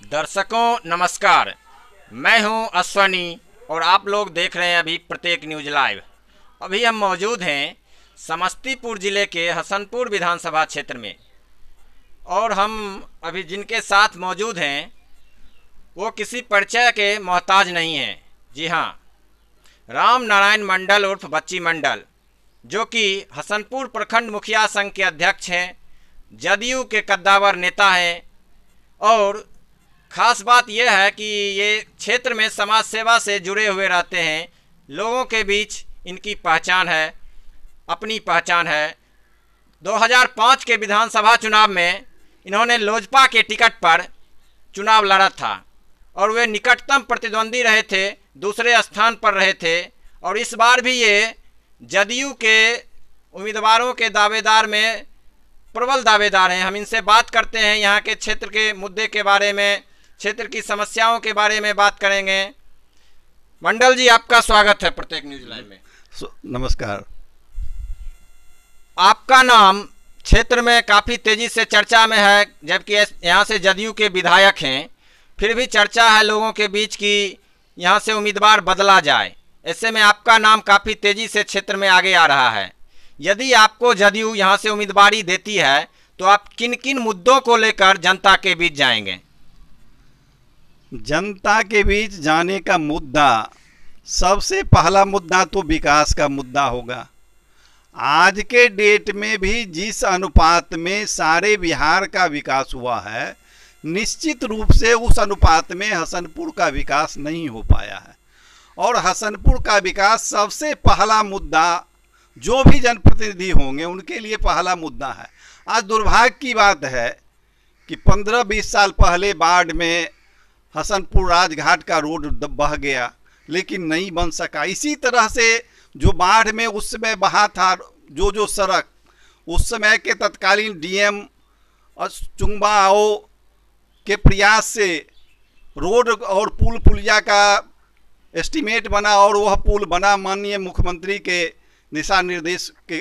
दर्शकों नमस्कार, मैं हूं अश्वनी और आप लोग देख रहे हैं अभी प्रत्येक न्यूज लाइव। अभी हम मौजूद हैं समस्तीपुर ज़िले के हसनपुर विधानसभा क्षेत्र में और हम अभी जिनके साथ मौजूद हैं वो किसी परिचय के मोहताज नहीं हैं। जी हाँ, राम नारायण मंडल उर्फ बच्ची मंडल, जो कि हसनपुर प्रखंड मुखिया संघ के अध्यक्ष हैं, जदयू के कद्दावर नेता हैं और ख़ास बात यह है कि ये क्षेत्र में समाज सेवा से जुड़े हुए रहते हैं। लोगों के बीच इनकी पहचान है, अपनी पहचान है। 2005 के विधानसभा चुनाव में इन्होंने लोजपा के टिकट पर चुनाव लड़ा था और वे निकटतम प्रतिद्वंदी रहे थे, दूसरे स्थान पर रहे थे। और इस बार भी ये जदयू के उम्मीदवारों के दावेदार में प्रबल दावेदार हैं। हम इनसे बात करते हैं, यहाँ के क्षेत्र के मुद्दे के बारे में, क्षेत्र की समस्याओं के बारे में बात करेंगे। मंडल जी, आपका स्वागत है प्रत्येक न्यूज लाइव में। नमस्कार। आपका नाम क्षेत्र में काफ़ी तेज़ी से चर्चा में है, जबकि यहाँ से जदयू के विधायक हैं, फिर भी चर्चा है लोगों के बीच कि यहाँ से उम्मीदवार बदला जाए। ऐसे में आपका नाम काफ़ी तेज़ी से क्षेत्र में आगे आ रहा है। यदि आपको जदयू यहाँ से उम्मीदवारी देती है तो आप किन किन मुद्दों को लेकर जनता के बीच जाएंगे? जनता के बीच जाने का मुद्दा, सबसे पहला मुद्दा तो विकास का मुद्दा होगा। आज के डेट में भी जिस अनुपात में सारे बिहार का विकास हुआ है, निश्चित रूप से उस अनुपात में हसनपुर का विकास नहीं हो पाया है। और हसनपुर का विकास सबसे पहला मुद्दा जो भी जनप्रतिनिधि होंगे उनके लिए पहला मुद्दा है। आज दुर्भाग्य की बात है कि 15-20 साल पहले बाढ़ में हसनपुर राजघाट का रोड बह गया, लेकिन नहीं बन सका। इसी तरह से जो बाढ़ में उस समय बहा था जो सड़क, उस समय के तत्कालीन डीएम और चुंबा आओ के प्रयास से रोड और पुल पुलिया का एस्टीमेट बना और वह पुल बना माननीय मुख्यमंत्री के दिशा निर्देश के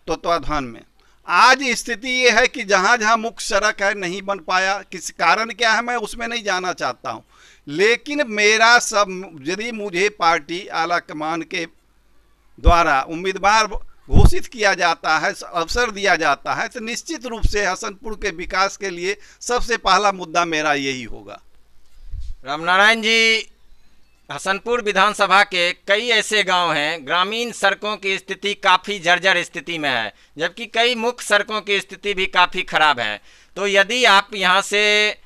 तत्वाधान में। आज स्थिति ये है कि जहाँ जहाँ मुख्य सड़क है नहीं बन पाया। किस कारण क्या है मैं उसमें नहीं जाना चाहता हूँ, लेकिन मेरा सब, यदि मुझे पार्टी आला कमान के द्वारा उम्मीदवार घोषित किया जाता है, अवसर दिया जाता है, तो निश्चित रूप से हसनपुर के विकास के लिए सबसे पहला मुद्दा मेरा यही होगा। रामनारायण जी, हसनपुर विधानसभा के कई ऐसे गांव हैं, ग्रामीण सड़कों की स्थिति काफ़ी जर्जर स्थिति में है, जबकि कई मुख्य सड़कों की स्थिति भी काफ़ी खराब है। तो यदि आप यहां से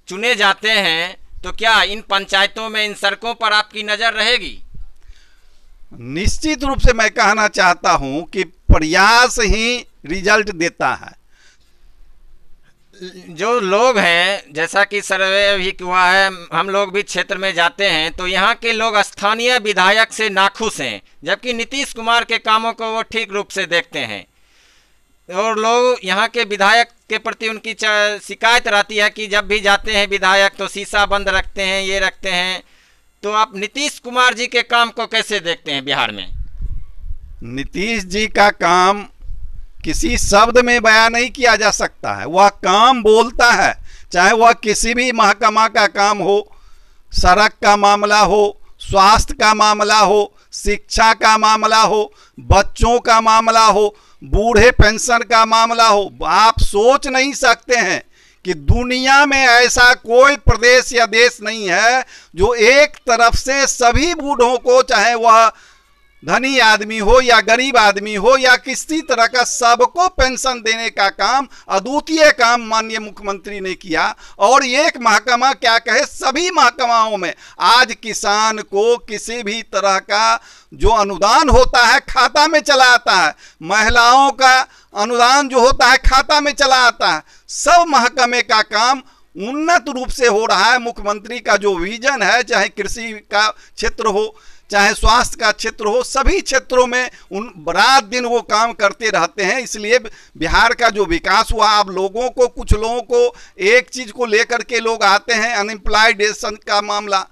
चुने जाते हैं तो क्या इन पंचायतों में, इन सड़कों पर आपकी नज़र रहेगी? निश्चित रूप से मैं कहना चाहता हूं कि प्रयास ही रिजल्ट देता है। जो लोग हैं, जैसा कि सर्वे भी हुआ है, हम लोग भी क्षेत्र में जाते हैं तो यहाँ के लोग स्थानीय विधायक से नाखुश हैं, जबकि नीतीश कुमार के कामों को वो ठीक रूप से देखते हैं। और लोग यहाँ के विधायक के प्रति उनकी शिकायत रहती है कि जब भी जाते हैं विधायक तो शीशा बंद रखते हैं, ये रखते हैं। तो आप नीतीश कुमार जी के काम को कैसे देखते हैं बिहार में? नीतीश जी का काम किसी शब्द में बयान नहीं किया जा सकता है। वह काम बोलता है, चाहे वह किसी भी महकमा का काम हो, सड़क का मामला हो, स्वास्थ्य का मामला हो, शिक्षा का मामला हो, बच्चों का मामला हो, बूढ़े पेंशन का मामला हो। आप सोच नहीं सकते हैं कि दुनिया में ऐसा कोई प्रदेश या देश नहीं है जो एक तरफ से सभी बूढ़ों को, चाहे वह धनी आदमी हो या गरीब आदमी हो या किसी तरह का, सबको पेंशन देने का काम, अद्वितीय काम माननीय मुख्यमंत्री ने किया। और एक महकमा क्या कहे, सभी महकमाओं में आज किसान को किसी भी तरह का जो अनुदान होता है खाता में चला आता है, महिलाओं का अनुदान जो होता है खाता में चला आता है। सब महकमे का काम उन्नत रूप से हो रहा है। मुख्यमंत्री का जो विजन है, चाहे कृषि का क्षेत्र हो, चाहे स्वास्थ्य का क्षेत्र हो, सभी क्षेत्रों में रात दिन वो काम करते रहते हैं। इसलिए बिहार का जो विकास हुआ, आप लोगों को, कुछ लोगों को एक चीज़ को लेकर के लोग आते हैं, अनएम्प्लॉयडेशन का मामला,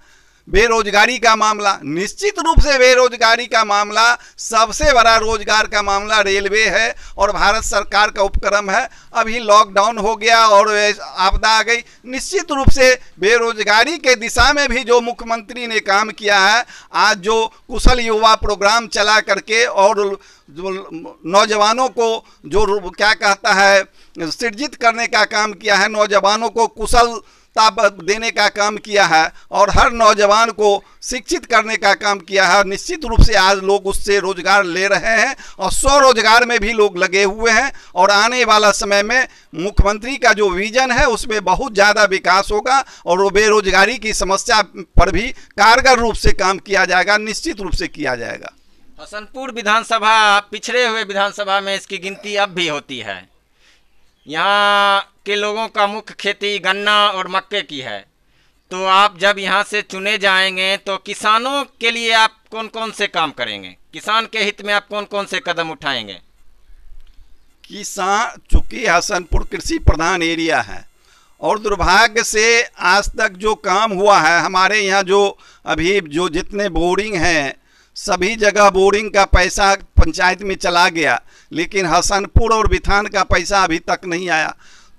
बेरोजगारी का मामला, निश्चित रूप से बेरोजगारी का मामला सबसे बड़ा रोजगार का मामला रेलवे है और भारत सरकार का उपक्रम है। अभी लॉकडाउन हो गया और आपदा आ गई, निश्चित रूप से बेरोजगारी के दिशा में भी जो मुख्यमंत्री ने काम किया है, आज जो कुशल युवा प्रोग्राम चला करके और नौजवानों को जो क्या कहता है सृजित करने का काम किया है, नौजवानों को कुशलता देने का काम किया है और हर नौजवान को शिक्षित करने का काम किया है। निश्चित रूप से आज लोग उससे रोजगार ले रहे हैं और स्वरोजगार में भी लोग लगे हुए हैं और आने वाला समय में मुख्यमंत्री का जो विजन है उसमें बहुत ज़्यादा विकास होगा और वो बेरोजगारी की समस्या पर भी कारगर रूप से काम किया जाएगा, निश्चित रूप से किया जाएगा। हसनपुर विधानसभा पिछड़े हुए विधानसभा में इसकी गिनती अब भी होती है। यहाँ के लोगों का मुख्य खेती गन्ना और मक्के की है, तो आप जब यहाँ से चुने जाएंगे तो किसानों के लिए आप कौन कौन से काम करेंगे, किसान के हित में आप कौन कौन से कदम उठाएंगे? किसान, चूँकि हसनपुर कृषि प्रधान एरिया है और दुर्भाग्य से आज तक जो काम हुआ है हमारे यहाँ, जो अभी जो जितने बोरिंग हैं सभी जगह बोरिंग का पैसा पंचायत में चला गया, लेकिन हसनपुर और बिथान का पैसा अभी तक नहीं आया।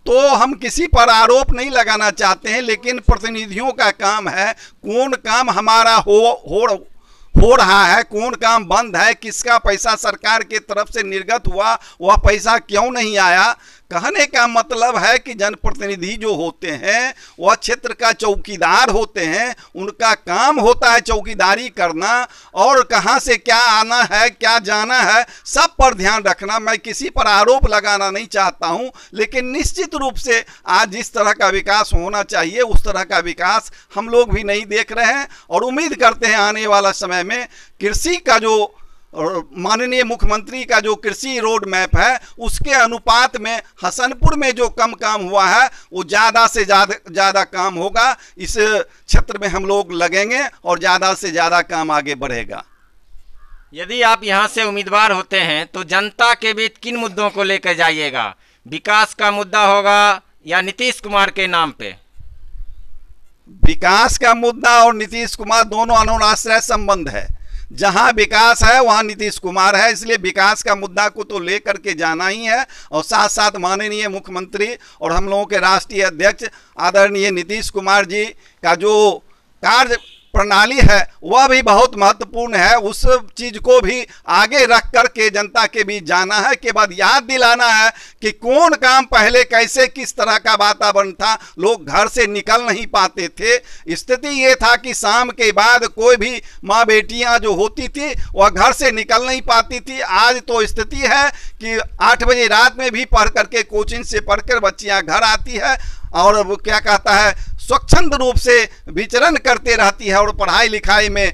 तो हम किसी पर आरोप नहीं लगाना चाहते हैं, लेकिन प्रतिनिधियों का काम है कौन काम हमारा हो रहा है, कौन काम बंद है, किसका पैसा सरकार के तरफ से निर्गत हुआ, वह पैसा क्यों नहीं आया। कहने का मतलब है कि जनप्रतिनिधि जो होते हैं वह क्षेत्र का चौकीदार होते हैं, उनका काम होता है चौकीदारी करना और कहाँ से क्या आना है क्या जाना है सब पर ध्यान रखना। मैं किसी पर आरोप लगाना नहीं चाहता हूँ, लेकिन निश्चित रूप से आज जिस तरह का विकास होना चाहिए उस तरह का विकास हम लोग भी नहीं देख रहे हैं और उम्मीद करते हैं आने वाला समय में कृषि का जो माननीय मुख्यमंत्री का जो कृषि रोड मैप है उसके अनुपात में हसनपुर में जो कम काम हुआ है वो ज़्यादा से ज़्यादा काम होगा। इस क्षेत्र में हम लोग लगेंगे और ज़्यादा से ज़्यादा काम आगे बढ़ेगा। यदि आप यहां से उम्मीदवार होते हैं तो जनता के बीच किन मुद्दों को लेकर जाइएगा? विकास का मुद्दा होगा या नीतीश कुमार के नाम पे? विकास का मुद्दा और नीतीश कुमार दोनों अनुराश्रय संबंध है। जहां विकास है वहां नीतीश कुमार है, इसलिए विकास का मुद्दा को तो लेकर के जाना ही है और साथ साथ माननीय मुख्यमंत्री और हम लोगों के राष्ट्रीय अध्यक्ष आदरणीय नीतीश कुमार जी का जो कार्य प्रणाली है वह भी बहुत महत्वपूर्ण है। उस चीज़ को भी आगे रख कर के जनता के बीच जाना है, के बाद याद दिलाना है कि कौन काम पहले कैसे किस तरह का वातावरण था, लोग घर से निकल नहीं पाते थे। स्थिति ये था कि शाम के बाद कोई भी माँ बेटियां जो होती थी वह घर से निकल नहीं पाती थी। आज तो स्थिति है कि 8 बजे रात में भी पढ़ करके कोचिंग से पढ़कर बच्चियां घर आती है और वो क्या कहता है स्वच्छंद रूप से विचरण करते रहती है और पढ़ाई लिखाई में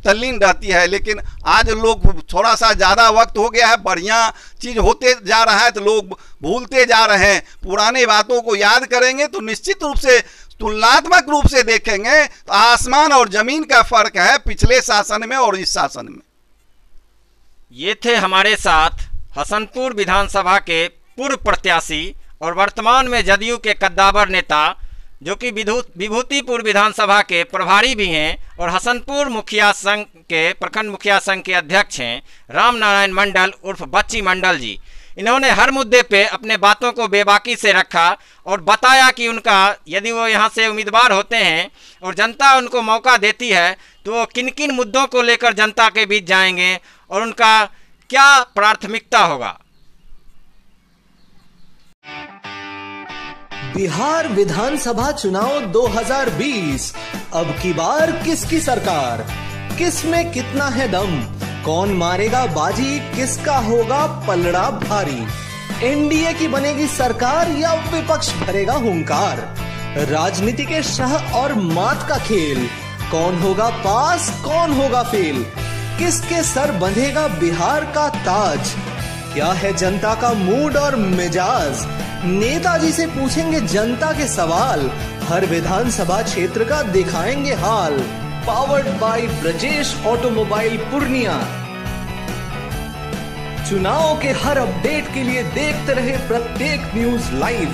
तल्लीन रहती है। लेकिन आज लोग थोड़ा सा ज़्यादा वक्त हो गया है, बढ़िया चीज़ होते जा रहा है तो लोग भूलते जा रहे हैं। पुरानी बातों को याद करेंगे तो निश्चित रूप से तुलनात्मक रूप से देखेंगे तो आसमान और जमीन का फर्क है पिछले शासन में और इस शासन में। ये थे हमारे साथ हसनपुर विधानसभा के पूर्व प्रत्याशी और वर्तमान में जदयू के कद्दावर नेता जो कि विभूतिपुर विधानसभा के प्रभारी भी हैं और हसनपुर मुखिया संघ के प्रखंड मुखिया संघ के अध्यक्ष हैं राम नारायण मंडल उर्फ बच्ची मंडल जी। इन्होंने हर मुद्दे पे अपने बातों को बेबाकी से रखा और बताया कि उनका यदि वो यहाँ से उम्मीदवार होते हैं और जनता उनको मौका देती है तो वो किन किन मुद्दों को लेकर जनता के बीच जाएंगे और उनका क्या प्राथमिकता होगा। बिहार विधानसभा चुनाव 2020 अब की बार किसकी सरकार, किस में कितना है दम, कौन मारेगा बाजी, किसका होगा पलड़ा भारी, एनडीए की बनेगी सरकार या विपक्ष भरेगा हुंकार, राजनीति के शह और मात का खेल, कौन होगा पास कौन होगा फेल, किसके सर बंधेगा बिहार का ताज, क्या है जनता का मूड और मिजाज, नेताजी से पूछेंगे जनता के सवाल, हर विधानसभा क्षेत्र का दिखाएंगे हाल। Powered by Brajesh automobile Purnia. चुनाव के हर अपडेट के लिए देखते रहे प्रत्येक न्यूज लाइव।